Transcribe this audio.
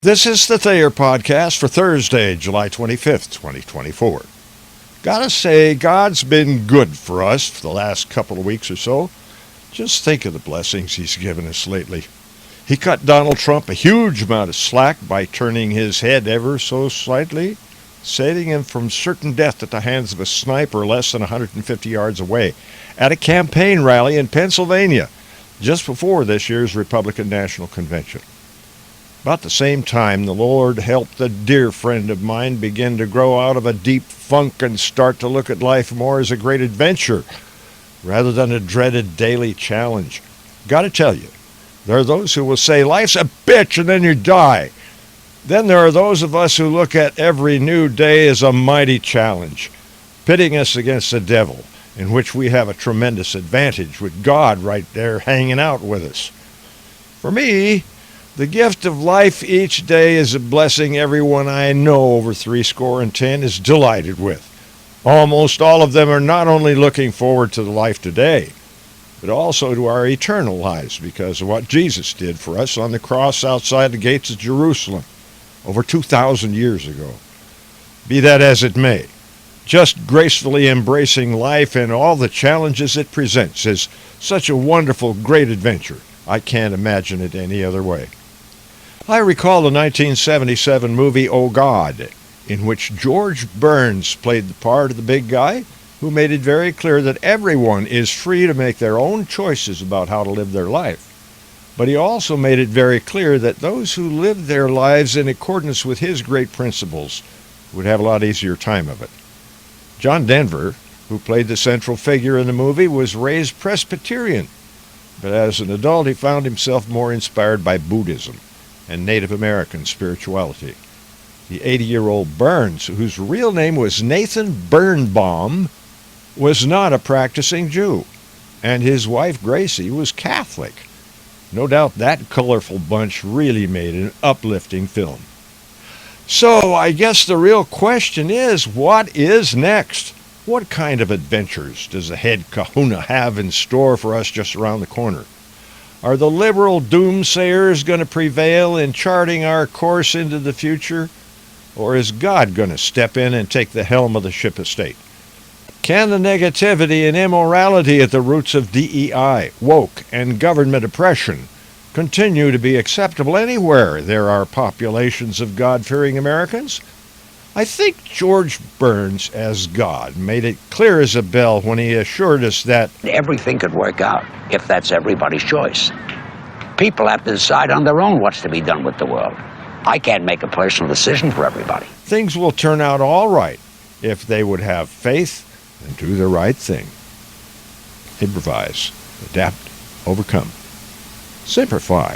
This is the Thayer Podcast for Thursday, July 25th, 2024. Gotta say, God's been good for us for the last couple of weeks or so. Just think of the blessings He's given us lately. He cut Donald Trump a huge amount of slack by turning his head ever so slightly, saving him from certain death at the hands of a sniper less than 150 yards away at a campaign rally in Pennsylvania just before this year's Republican National Convention. About the same time, the Lord helped a dear friend of mine begin to grow out of a deep funk and start to look at life more as a great adventure rather than a dreaded daily challenge. Gotta tell you, there are those who will say, life's a bitch and then you die. Then there are those of us who look at every new day as a mighty challenge, pitting us against the devil, in which we have a tremendous advantage with God right there hanging out with us. For me, the gift of life each day is a blessing everyone I know over 70 is delighted with. Almost all of them are not only looking forward to the life today, but also to our eternal lives because of what Jesus did for us on the cross outside the gates of Jerusalem over 2,000 years ago. Be that as it may, just gracefully embracing life and all the challenges it presents is such a wonderful, great adventure. I can't imagine it any other way. I recall the 1977 movie Oh God, in which George Burns played the part of the big guy who made it very clear that everyone is free to make their own choices about how to live their life. But he also made it very clear that those who lived their lives in accordance with his great principles would have a lot easier time of it. John Denver, who played the central figure in the movie, was raised Presbyterian, but as an adult he found himself more inspired by Buddhism and Native American spirituality. The 80-year-old Burns, whose real name was Nathan Birnbaum, was not a practicing Jew, and his wife Gracie was Catholic. No doubt that colorful bunch really made an uplifting film. So I guess the real question is, what is next? What kind of adventures does the head kahuna have in store for us just around the corner? Are the liberal doomsayers going to prevail in charting our course into the future? Or is God going to step in and take the helm of the ship of state? Can the negativity and immorality at the roots of DEI, woke, and government oppression continue to be acceptable anywhere there are populations of God-fearing Americans? I think George Burns, as God, made it clear as a bell when he assured us that everything could work out if that's everybody's choice. People have to decide on their own what's to be done with the world. I can't make a personal decision for everybody. Things will turn out all right if they would have faith and do the right thing. Improvise, adapt, overcome. Simplify.